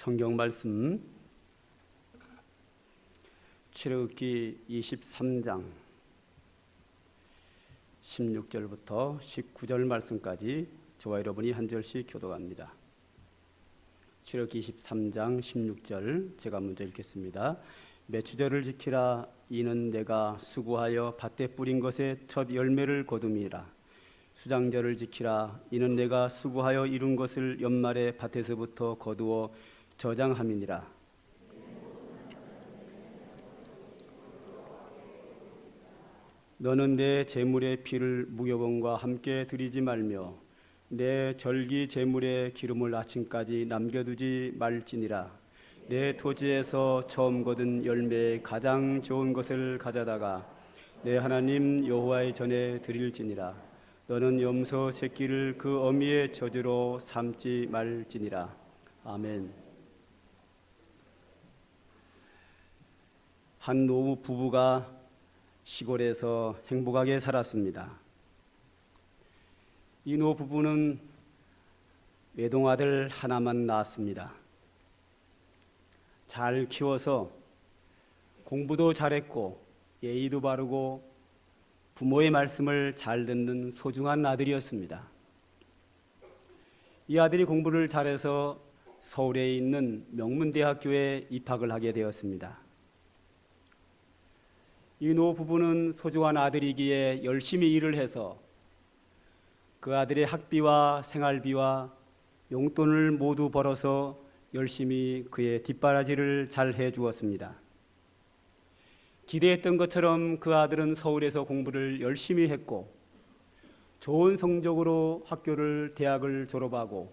성경 말씀 출애굽기 23장 16절부터 19절 말씀까지 저와 여러분이 한 절씩 교독합니다. 출애굽기 23장 16절 제가 먼저 읽겠습니다. 매추절을 지키라. 이는 내가 수고하여 밭에 뿌린 것의 첫 열매를 거둠이라. 수장절을 지키라. 이는 내가 수고하여 이룬 것을 연말에 밭에서부터 거두어 저장함이니라. 너는 내 제물의 피를 무교병과 함께 드리지 말며 내 절기 제물의 기름을 아침까지 남겨두지 말지니라. 내 토지에서 처음 거둔 열매의 가장 좋은 것을 가져다가 내 하나님 여호와의 전에 드릴지니라. 너는 염소 새끼를 그 어미의 저주로 삼지 말지니라. 아멘. 한 노부 부부가 시골에서 행복하게 살았습니다. 이 노부 부부는 외동아들 하나만 낳았습니다. 잘 키워서 공부도 잘했고 예의도 바르고 부모의 말씀을 잘 듣는 소중한 아들이었습니다. 이 아들이 공부를 잘해서 서울에 있는 명문대학교에 입학을 하게 되었습니다. 이 노 부부는 소중한 아들이기에 열심히 일을 해서 그 아들의 학비와 생활비와 용돈을 모두 벌어서 열심히 그의 뒷바라지를 잘 해주었습니다. 기대했던 것처럼 그 아들은 서울에서 공부를 열심히 했고 좋은 성적으로 대학을 졸업하고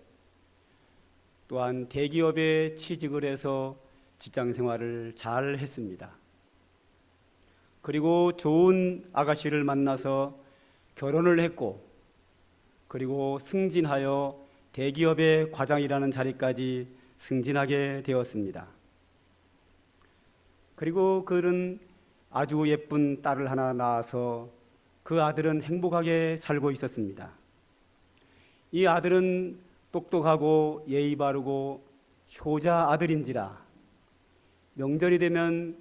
또한 대기업에 취직을 해서 직장 생활을 잘 했습니다. 그리고 좋은 아가씨를 만나서 결혼을 했고 그리고 승진하여 대기업의 과장이라는 자리까지 승진하게 되었습니다. 그리고 그는 아주 예쁜 딸을 하나 낳아서 그 아들은 행복하게 살고 있었습니다. 이 아들은 똑똑하고 예의 바르고 효자 아들인지라 명절이 되면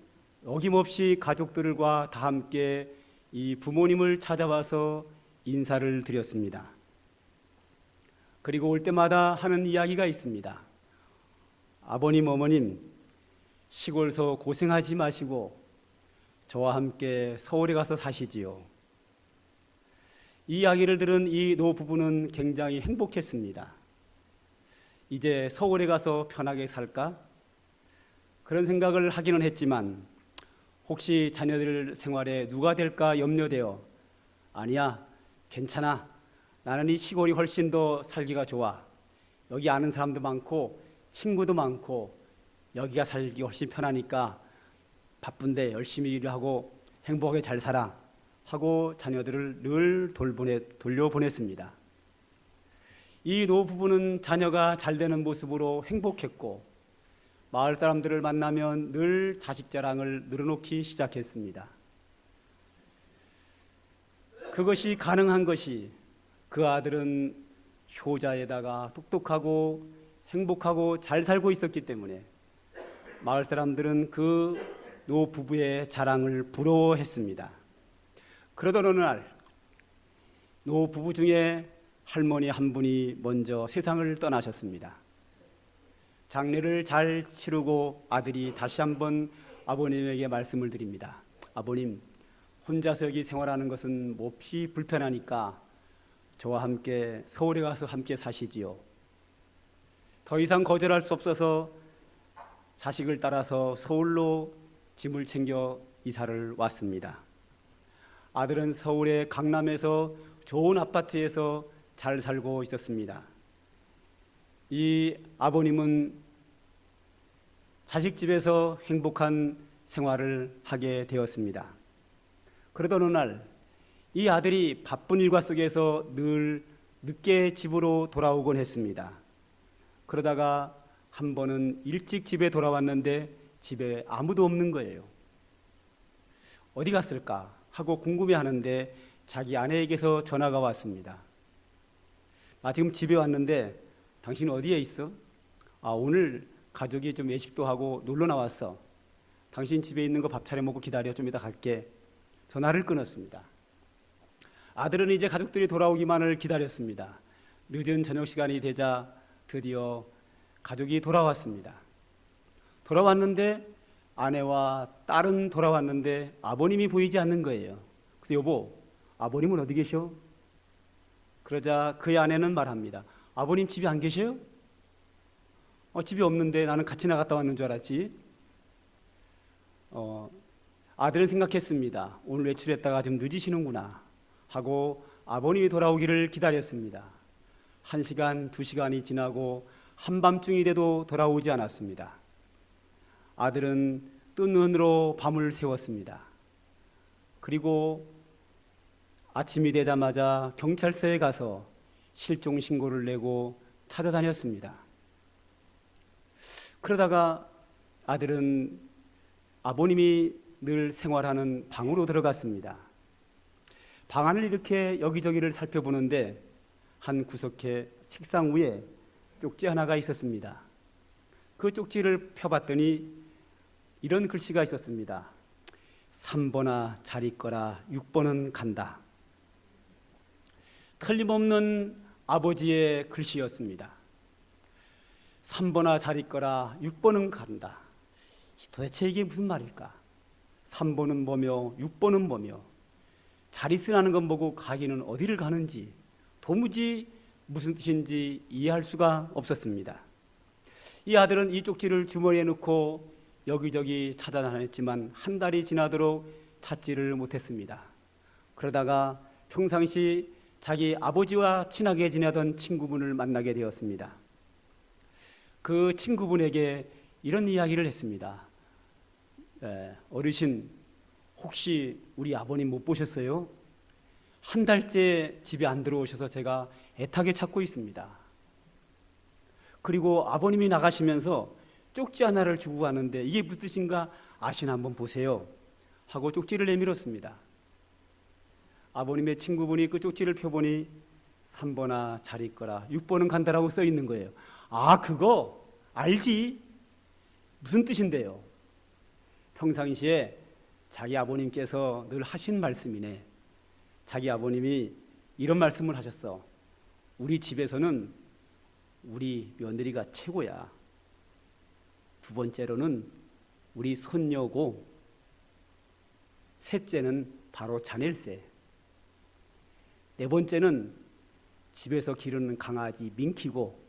어김없이 가족들과 다 함께 이 부모님을 찾아와서 인사를 드렸습니다. 그리고 올 때마다 하는 이야기가 있습니다. 아버님, 어머님, 시골서 고생하지 마시고 저와 함께 서울에 가서 사시지요. 이 이야기를 들은 이 노부부는 굉장히 행복했습니다. 이제 서울에 가서 편하게 살까? 그런 생각을 하기는 했지만 혹시 자녀들 생활에 누가 될까 염려되어 아니야, 괜찮아. 나는 이 시골이 훨씬 더 살기가 좋아. 여기 아는 사람도 많고 친구도 많고 여기가 살기 훨씬 편하니까 바쁜데 열심히 일을 하고 행복하게 잘 살아 하고 자녀들을 늘 돌려보냈습니다. 이 노부부는 자녀가 잘 되는 모습으로 행복했고 마을 사람들을 만나면 늘 자식 자랑을 늘어놓기 시작했습니다. 그것이 가능한 것이 그 아들은 효자에다가 똑똑하고 행복하고 잘 살고 있었기 때문에 마을 사람들은 그 노부부의 자랑을 부러워했습니다. 그러던 어느 날 노부부 중에 할머니 한 분이 먼저 세상을 떠나셨습니다. 장례를 잘 치르고 아들이 다시 한번 아버님에게 말씀을 드립니다. 아버님, 혼자서 여기 생활하는 것은 몹시 불편하니까 저와 함께 서울에 가서 함께 사시지요. 더 이상 거절할 수 없어서 자식을 따라서 서울로 짐을 챙겨 이사를 왔습니다. 아들은 서울의 강남에서 좋은 아파트에서 잘 살고 있었습니다. 이 아버님은 자식 집에서 행복한 생활을 하게 되었습니다. 그러던 어느 날 이 아들이 바쁜 일과 속에서 늘 늦게 집으로 돌아오곤 했습니다. 그러다가 한 번은 일찍 집에 돌아왔는데 집에 아무도 없는 거예요. 어디 갔을까 하고 궁금해하는데 자기 아내에게서 전화가 왔습니다. 나 지금 집에 왔는데 당신 어디에 있어? 오늘 가족이 좀 외식도 하고 놀러 나왔어. 당신 집에 있는 거 밥 차려 먹고 기다려. 좀 이따 갈게. 전화를 끊었습니다. 아들은 이제 가족들이 돌아오기만을 기다렸습니다. 늦은 저녁 시간이 되자 드디어 가족이 돌아왔습니다. 돌아왔는데 아내와 딸은 돌아왔는데 아버님이 보이지 않는 거예요. 그래서 여보, 아버님은 어디 계셔? 그러자 그의 아내는 말합니다. 아버님 집에 안 계셔요? 집이 없는데 나는 같이 나갔다 왔는 줄 알았지. 아들은 생각했습니다. 오늘 외출했다가 좀 늦으시는구나 하고 아버님이 돌아오기를 기다렸습니다. 1시간, 2시간이 지나고 한밤중이 돼도 돌아오지 않았습니다. 아들은 뜬 눈으로 밤을 새웠습니다. 그리고 아침이 되자마자 경찰서에 가서 실종 신고를 내고 찾아다녔습니다. 그러다가 아들은 아버님이 늘 생활하는 방으로 들어갔습니다. 방 안을 이렇게 여기저기를 살펴보는데 한 구석에 책상 위에 쪽지 하나가 있었습니다. 그 쪽지를 펴봤더니 이런 글씨가 있었습니다. 3번아 잘 있거라 6번은 간다. 틀림없는 아버지의 글씨였습니다. 3번아 잘 있거라 6번은 간다. 도대체 이게 무슨 말일까? 3번은 뭐며 6번은 뭐며 잘 있으라는 건 뭐고 가기는 어디를 가는지 도무지 무슨 뜻인지 이해할 수가 없었습니다. 이 아들은 이 쪽지를 주머니에 넣고 여기저기 찾아다녔지만 한 달이 지나도록 찾지를 못했습니다. 그러다가 평상시 자기 아버지와 친하게 지내던 친구분을 만나게 되었습니다. 그 친구분에게 이런 이야기를 했습니다. 어르신, 혹시 우리 아버님 못 보셨어요? 한 달째 집에 안 들어오셔서 제가 애타게 찾고 있습니다. 그리고 아버님이 나가시면서 쪽지 하나를 주고 가는데 이게 무슨 뜻인가 아시나 한번 보세요 하고 쪽지를 내밀었습니다. 아버님의 친구분이 그 쪽지를 펴보니 3번아 잘 있거라 6번은 간다라고 써 있는 거예요. 아, 그거 알지? 무슨 뜻인데요? 평상시에 자기 아버님께서 늘 하신 말씀이네. 자기 아버님이 이런 말씀을 하셨어. 우리 집에서는 우리 며느리가 최고야. 두 번째로는 우리 손녀고, 셋째는 바로 자넬세. 네 번째는 집에서 기르는 강아지 민키고,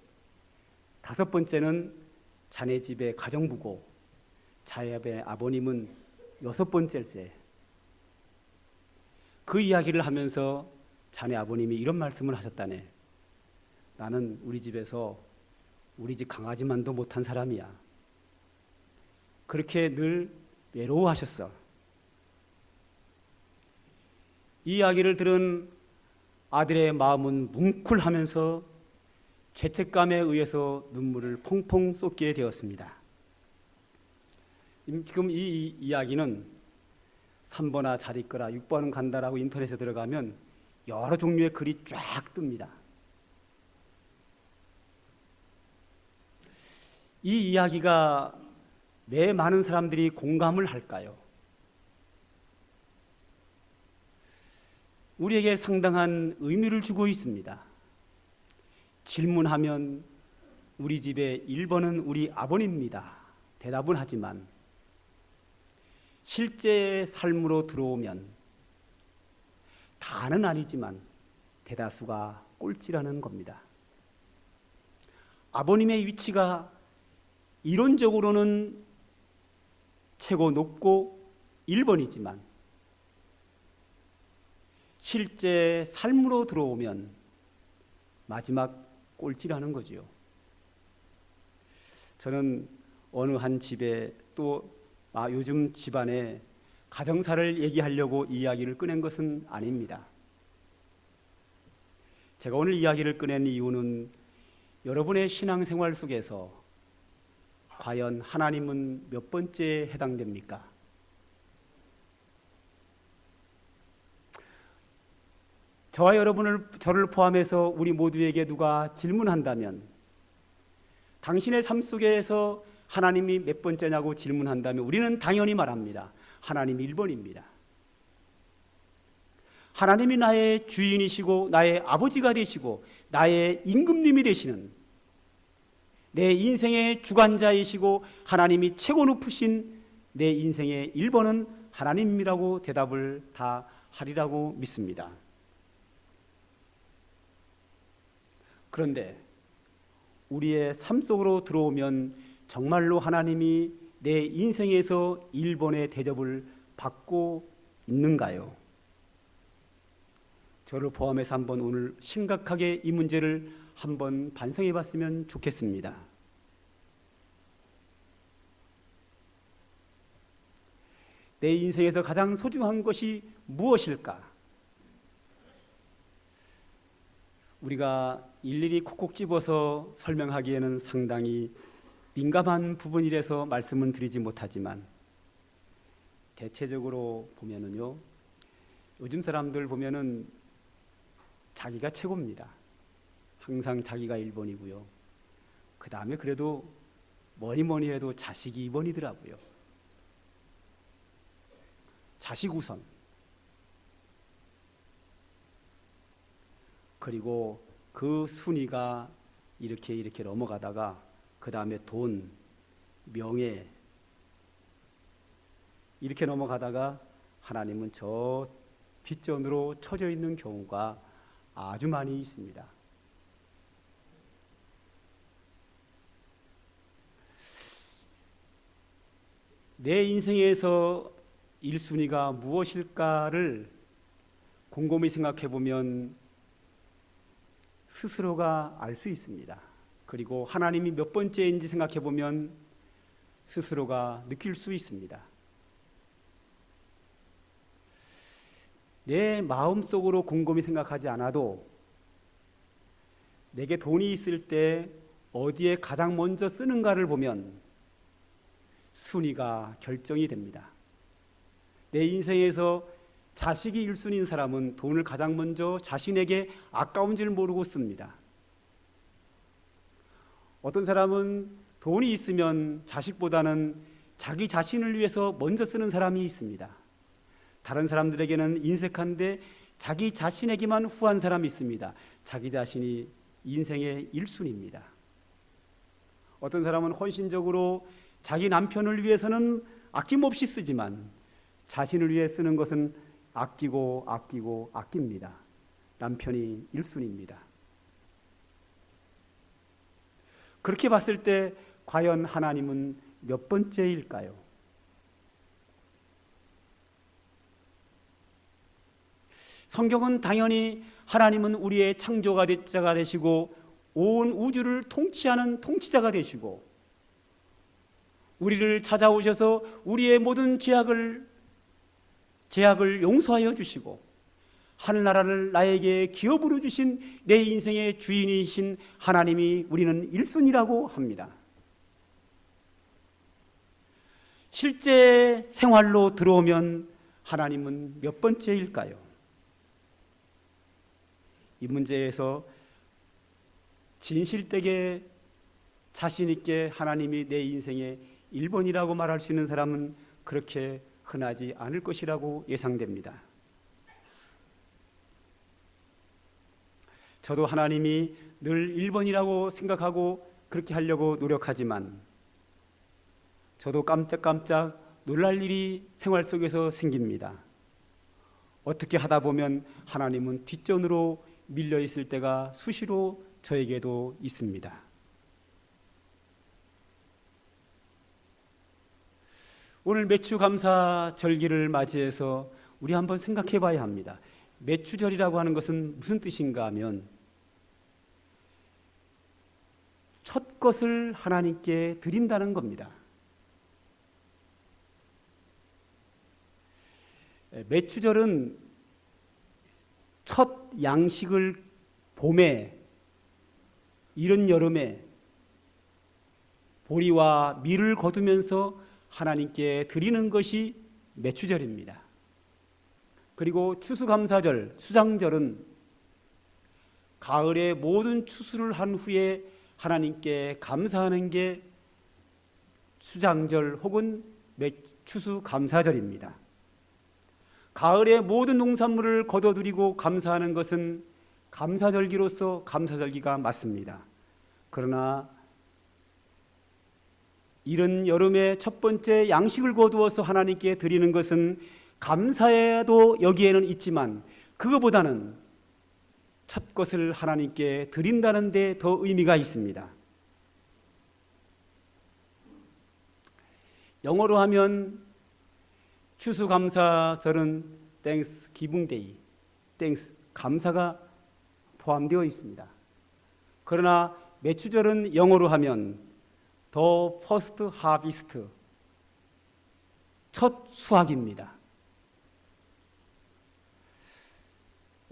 다섯 번째는 자네 집의 가정부고, 자네 아버님은 여섯 번째일세. 그 이야기를 하면서 자네 아버님이 이런 말씀을 하셨다네. 나는 우리 집에서 우리 집 강아지만도 못한 사람이야. 그렇게 늘 외로워하셨어. 이 이야기를 들은 아들의 마음은 뭉클하면서 죄책감에 의해서 눈물을 펑펑 쏟게 되었습니다. 지금 이 이야기는 3번아 잘 있거라 6번은 간다라고 인터넷에 들어가면 여러 종류의 글이 쫙 뜹니다. 이 이야기가 왜 많은 사람들이 공감을 할까요? 우리에게 상당한 의미를 주고 있습니다. 질문하면 우리 집의 1번은 우리 아버님입니다. 대답은 하지만 실제 삶으로 들어오면 다는 아니지만 대다수가 꼴찌라는 겁니다. 아버님의 위치가 이론적으로는 최고 높고 1번이지만 실제 삶으로 들어오면 마지막 꼴찌라는 거지요. 저는 어느 한 집에 또 요즘 집안에 가정사를 얘기하려고 이야기를 꺼낸 것은 아닙니다. 제가 오늘 이야기를 꺼낸 이유는 여러분의 신앙생활 속에서 과연 하나님은 몇 번째에 해당됩니까? 저와 저를 포함해서 우리 모두에게 누가 질문한다면 당신의 삶 속에서 하나님이 몇 번째냐고 질문한다면 우리는 당연히 말합니다. 하나님이 1번입니다. 하나님이 나의 주인이시고 나의 아버지가 되시고 나의 임금님이 되시는 내 인생의 주관자이시고 하나님이 최고 높으신 내 인생의 1번은 하나님이라고 대답을 다 하리라고 믿습니다. 그런데 우리의 삶 속으로 들어오면 정말로 하나님이 내 인생에서 1번의 대접을 받고 있는가요? 저를 포함해서 한번 오늘 심각하게 이 문제를 한번 반성해 봤으면 좋겠습니다. 내 인생에서 가장 소중한 것이 무엇일까? 우리가 일일이 콕콕 집어서 설명하기에는 상당히 민감한 부분이라서 말씀은 드리지 못하지만 대체적으로 보면은요, 요즘 사람들 보면은 자기가 최고입니다. 항상 자기가 1번이고요. 그 다음에 그래도 뭐니 해도 자식이 2번이더라고요. 자식 우선. 그리고 그 순위가 이렇게 넘어가다가 그 다음에 돈, 명예 이렇게 넘어가다가 하나님은 저 뒷전으로 처져 있는 경우가 아주 많이 있습니다. 내 인생에서 1순위가 무엇일까를 곰곰이 생각해 보면 스스로가 알 수 있습니다. 그리고 하나님이 몇 번째인지 생각해 보면 스스로가 느낄 수 있습니다. 내 마음속으로 곰곰이 생각하지 않아도 내게 돈이 있을 때 어디에 가장 먼저 쓰는가를 보면 순위가 결정이 됩니다. 내 인생에서 자식이 1순위인 사람은 돈을 가장 먼저 자신에게 아까운 줄 모르고 씁니다. 어떤 사람은 돈이 있으면 자식보다는 자기 자신을 위해서 먼저 쓰는 사람이 있습니다. 다른 사람들에게는 인색한데 자기 자신에게만 후한 사람이 있습니다. 자기 자신이 인생의 1순위입니다. 어떤 사람은 헌신적으로 자기 남편을 위해서는 아낌없이 쓰지만 자신을 위해 쓰는 것은 아낍니다. 남편이 1순위입니다. 그렇게 봤을 때 과연 하나님은 몇 번째일까요? 성경은 당연히 하나님은 우리의 창조자가 되시고 온 우주를 통치하는 통치자가 되시고 우리를 찾아오셔서 우리의 모든 죄악을 용서하여 주시고 하늘나라를 나에게 기업으로 주신 내 인생의 주인이신 하나님이 우리는 1순위라고 합니다. 실제 생활로 들어오면 하나님은 몇 번째일까요? 이 문제에서 진실되게 자신 있게 하나님이 내 인생의 1번이라고 말할 수 있는 사람은 그렇게 흔하지 않을 것이라고 예상됩니다. 저도 하나님이 늘 1번이라고 생각하고 그렇게 하려고 노력하지만 저도 깜짝깜짝 놀랄 일이 생활 속에서 생깁니다. 어떻게 하다 보면 하나님은 뒷전으로 밀려 있을 때가 수시로 저에게도 있습니다. 오늘 매추감사 절기를 맞이해서 우리 한번 생각해 봐야 합니다. 매추절이라고 하는 것은 무슨 뜻인가 하면 첫 것을 하나님께 드린다는 겁니다. 매추절은 첫 양식을 봄에, 이른 여름에 보리와 밀을 거두면서 하나님께 드리는 것이 매추절입니다. 그리고 추수감사절, 수장절은 가을에 모든 추수를 한 후에 하나님께 감사하는 게 수장절 혹은 추수감사절입니다. 가을에 모든 농산물을 거둬들이고 감사하는 것은 감사절기로서 감사절기가 맞습니다. 그러나 이른 여름의 첫 번째 양식을 거두어서 하나님께 드리는 것은 감사에도 여기에는 있지만 그거보다는 첫 것을 하나님께 드린다는 데 더 의미가 있습니다. 영어로 하면 추수감사절은 Thanksgiving Day, 감사가 포함되어 있습니다. 그러나 매추절은 영어로 하면 The First Harvest, 첫 수확입니다.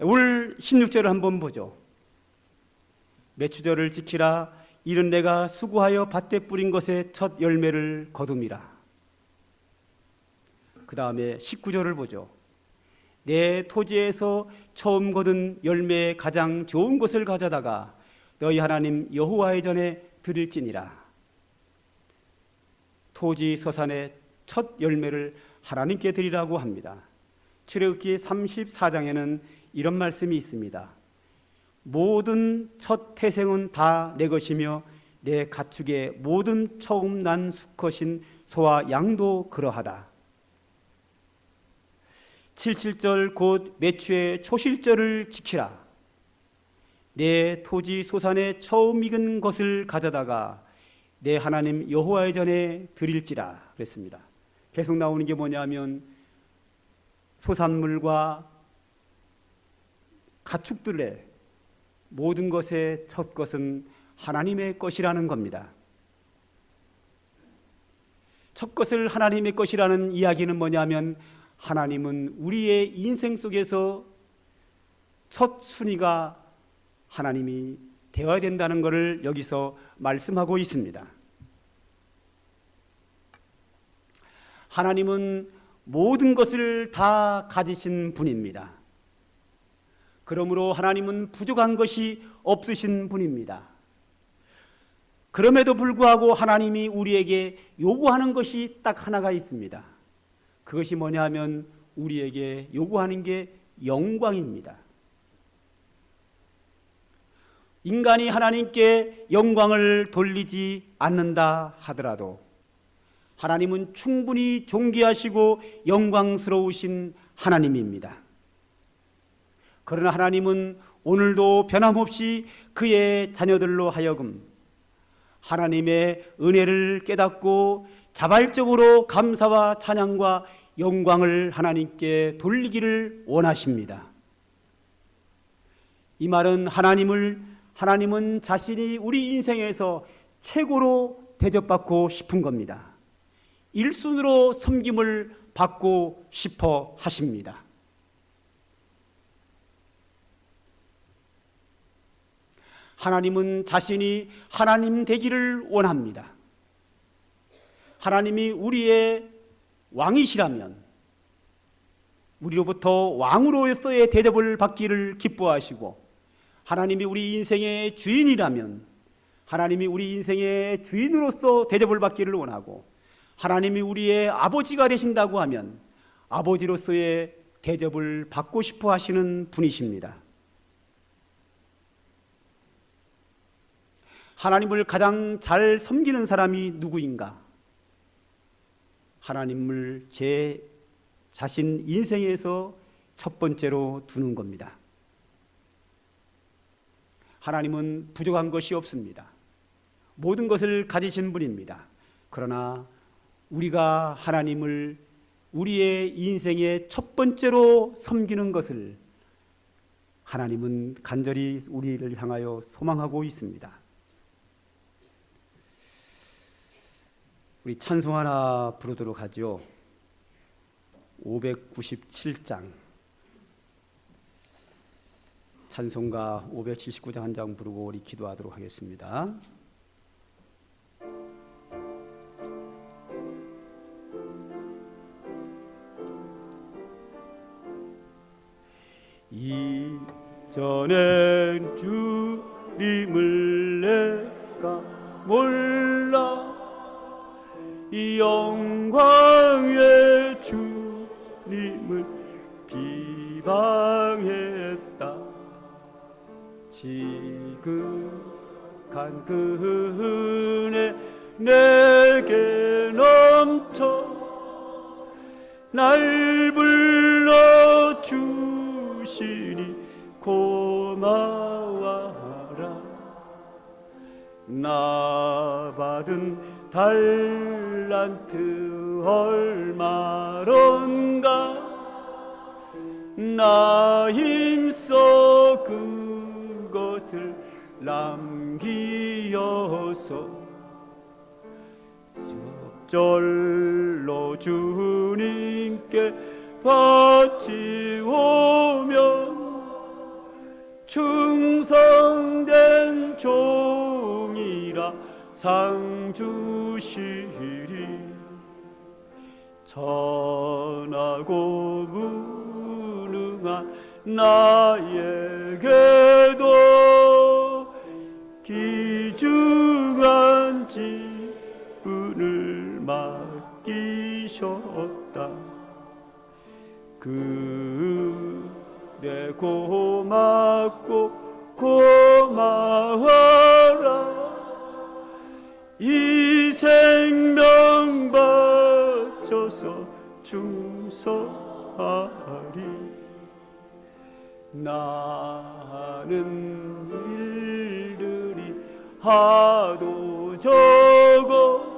올 16절을 한번 보죠. 매추절을 지키라. 이는 내가 수고하여 밭에 뿌린 것의 첫 열매를 거둠이라. 그 다음에 19절을 보죠. 내 토지에서 처음 거둔 열매의 가장 좋은 것을 가져다가 너희 하나님 여호와의 전에 드릴지니라. 토지 서산의 첫 열매를 하나님께 드리라고 합니다. 출애굽기 34장에는 이런 말씀이 있습니다. 모든 첫 태생은 다 내 것이며 내 가축의 모든 처음 난 수컷인 소와 양도 그러하다. 77절 곧 매추의 초실절을 지키라. 내 토지 소산의 처음 익은 것을 가져다가 내 하나님 여호와의 전에 드릴지라 그랬습니다. 계속 나오는 게 뭐냐면 소산물과 가축들의 모든 것의 첫 것은 하나님의 것이라는 겁니다. 첫 것을 하나님의 것이라는 이야기는 뭐냐면 하나님은 우리의 인생 속에서 첫 순위가 하나님이 되어야 된다는 것을 여기서 말씀하고 있습니다. 하나님은 모든 것을 다 가지신 분입니다. 그러므로 하나님은 부족한 것이 없으신 분입니다. 그럼에도 불구하고 하나님이 우리에게 요구하는 것이 딱 하나가 있습니다. 그것이 뭐냐 하면 우리에게 요구하는 게 영광입니다. 인간이 하나님께 영광을 돌리지 않는다 하더라도 하나님은 충분히 존귀하시고 영광스러우신 하나님입니다. 그러나 하나님은 오늘도 변함없이 그의 자녀들로 하여금 하나님의 은혜를 깨닫고 자발적으로 감사와 찬양과 영광을 하나님께 돌리기를 원하십니다. 이 말은 하나님은 자신이 우리 인생에서 최고로 대접받고 싶은 겁니다. 1순위로 섬김을 받고 싶어 하십니다. 하나님은 자신이 하나님 되기를 원합니다. 하나님이 우리의 왕이시라면 우리로부터 왕으로서의 대접을 받기를 기뻐하시고 하나님이 우리 인생의 주인이라면 하나님이 우리 인생의 주인으로서 대접을 받기를 원하고 하나님이 우리의 아버지가 되신다고 하면 아버지로서의 대접을 받고 싶어 하시는 분이십니다. 하나님을 가장 잘 섬기는 사람이 누구인가? 하나님을 제 자신 인생에서 첫 번째로 두는 겁니다. 하나님은 부족한 것이 없습니다. 모든 것을 가지신 분입니다. 그러나 우리가 하나님을 우리의 인생의 첫 번째로 섬기는 것을 하나님은 간절히 우리를 향하여 소망하고 있습니다. 우리 찬송 하나 부르도록 하죠. 597장 찬송가 579장 한 장 부르고 우리 기도하도록 하겠습니다. 이전엔 주님을 내가 몰라 영광의 주님을 비방했다. 지극한 그 은혜 내게 넘쳐 날 불러 주시니 고마워하라. 나 받은 달란트 얼마론가 나 힘써 그것을 남기어서 적절로 주님께 바치오면 충성된 종이라 상 주시리. 천하고 무능한 나에게도 귀중한 직분을 맡기셨다. 그대 고맙고 고마워라. 이 생명 바쳐서 충성하리. 나는 일들이 하도 적어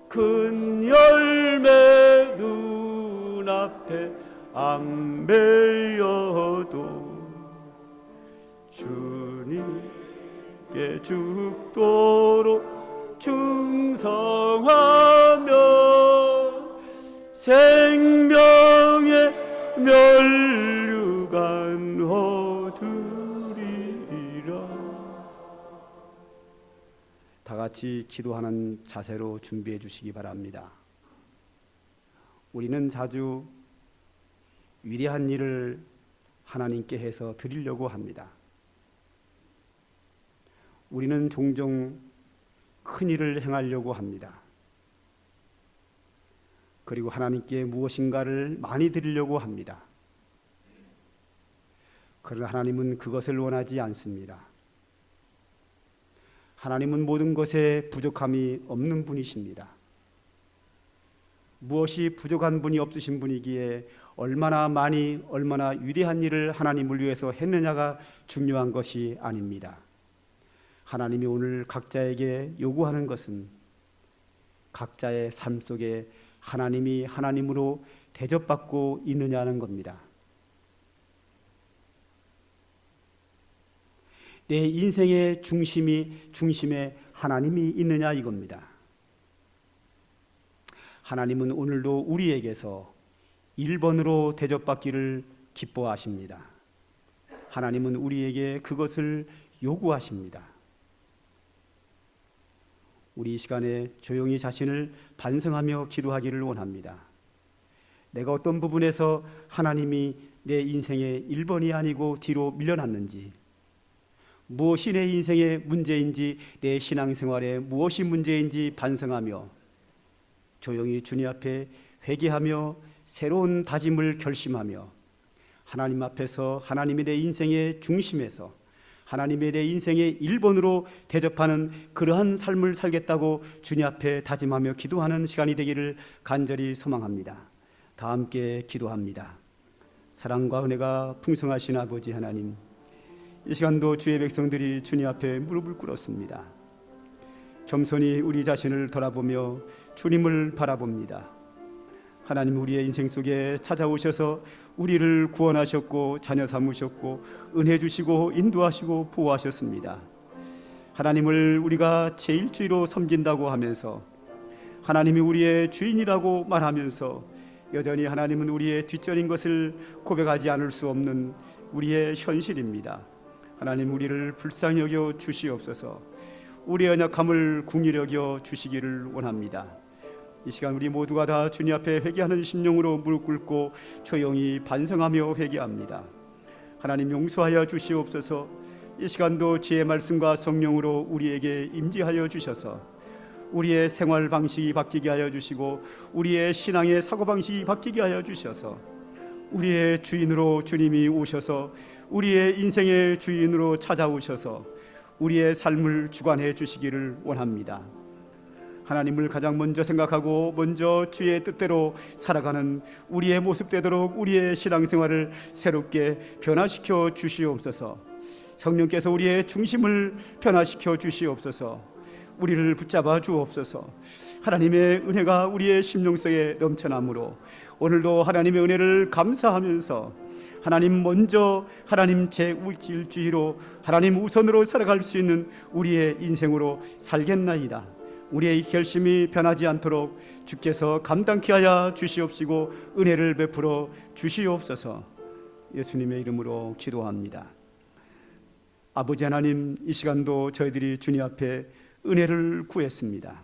큰 열매 눈앞에 안 매여도 주님께 죽도록 충성하며 생명의 면류관 얻으리라. 다 같이 기도하는 자세로 준비해 주시기 바랍니다. 우리는 자주 위대한 일을 하나님께 해서 드리려고 합니다. 우리는 종종 큰 일을 행하려고 합니다. 그리고 하나님께 무엇인가를 많이 드리려고 합니다. 그러나 하나님은 그것을 원하지 않습니다. 하나님은 모든 것에 부족함이 없는 분이십니다. 무엇이 부족한 분이 없으신 분이기에 얼마나 많이 얼마나 위대한 일을 하나님을 위해서 했느냐가 중요한 것이 아닙니다. 하나님이 오늘 각자에게 요구하는 것은 각자의 삶 속에 하나님이 하나님으로 대접받고 있느냐는 겁니다. 내 인생의 중심에 하나님이 있느냐 이겁니다. 하나님은 오늘도 우리에게서 1번으로 대접받기를 기뻐하십니다. 하나님은 우리에게 그것을 요구하십니다. 우리 이 시간에 조용히 자신을 반성하며 기도하기를 원합니다. 내가 어떤 부분에서 하나님이 내 인생의 1번이 아니고 뒤로 밀려났는지, 무엇이 내 인생의 문제인지, 내 신앙생활에 무엇이 문제인지 반성하며 조용히 주님 앞에 회개하며 새로운 다짐을 결심하며 하나님 앞에서 하나님이 내 인생의 중심에서 하나님의 내 인생의 1번으로 대접하는 그러한 삶을 살겠다고 주님 앞에 다짐하며 기도하는 시간이 되기를 간절히 소망합니다. 다 함께 기도합니다. 사랑과 은혜가 풍성하신 아버지 하나님, 이 시간도 주의 백성들이 주님 앞에 무릎을 꿇었습니다. 겸손히 우리 자신을 돌아보며 주님을 바라봅니다. 하나님, 우리의 인생 속에 찾아오셔서 우리를 구원하셨고 자녀 삼으셨고 은혜 주시고 인도하시고 보호하셨습니다. 하나님을 우리가 제1주의로 섬긴다고 하면서 하나님이 우리의 주인이라고 말하면서 여전히 하나님은 우리의 뒷전인 것을 고백하지 않을 수 없는 우리의 현실입니다. 하나님, 우리를 불쌍히 여겨 주시옵소서. 우리의 연약함을 긍휼히 여겨 주시기를 원합니다. 이 시간 우리 모두가 다 주님 앞에 회개하는 심령으로 무릎 꿇고 조용히 반성하며 회개합니다. 하나님, 용서하여 주시옵소서. 이 시간도 주의 말씀과 성령으로 우리에게 임재하여 주셔서 우리의 생활 방식이 바뀌게 하여 주시고 우리의 신앙의 사고 방식이 바뀌게 하여 주셔서 우리의 주인으로 주님이 오셔서 우리의 인생의 주인으로 찾아오셔서 우리의 삶을 주관해 주시기를 원합니다. 하나님을 가장 먼저 생각하고 먼저 주의 뜻대로 살아가는 우리의 모습 되도록 우리의 신앙생활을 새롭게 변화시켜 주시옵소서. 성령께서 우리의 중심을 변화시켜 주시옵소서. 우리를 붙잡아 주옵소서. 하나님의 은혜가 우리의 심령 속에 넘쳐나므로 오늘도 하나님의 은혜를 감사하면서 하나님 먼저, 하나님 제1주의로 하나님 우선으로 살아갈 수 있는 우리의 인생으로 살겠나이다. 우리의 결심이 변하지 않도록 주께서 감당케 하여 주시옵시고 은혜를 베풀어 주시옵소서. 예수님의 이름으로 기도합니다. 아버지 하나님, 이 시간도 저희들이 주님 앞에 은혜를 구했습니다.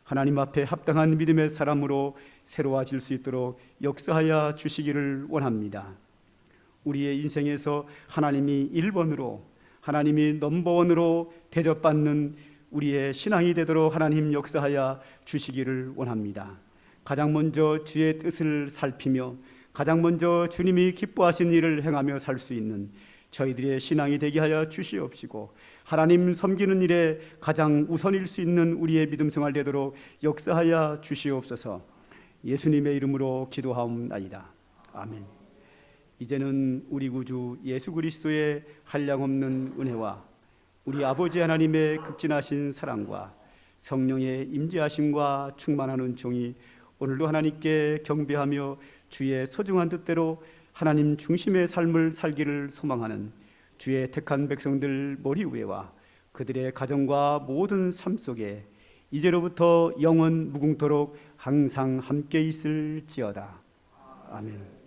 하나님 앞에 합당한 믿음의 사람으로 새로워질 수 있도록 역사하여 주시기를 원합니다. 우리의 인생에서 하나님이 1번으로, 하나님이 넘버원으로 대접받는 우리의 신앙이 되도록 하나님 역사하여 주시기를 원합니다. 가장 먼저 주의 뜻을 살피며 가장 먼저 주님이 기뻐하신 일을 행하며 살 수 있는 저희들의 신앙이 되게 하여 주시옵시고 하나님 섬기는 일에 가장 우선일 수 있는 우리의 믿음 생활 되도록 역사하여 주시옵소서. 예수님의 이름으로 기도하옵나이다. 아멘. 이제는 우리 구주 예수 그리스도의 한량없는 은혜와 우리 아버지 하나님의 극진하신 사랑과 성령의 임재하심과 충만하는 종이 오늘도 하나님께 경배하며 주의 소중한 뜻대로 하나님 중심의 삶을 살기를 소망하는 주의 택한 백성들 머리 위에와 그들의 가정과 모든 삶 속에 이제로부터 영원 무궁토록 항상 함께 있을지어다. 아멘.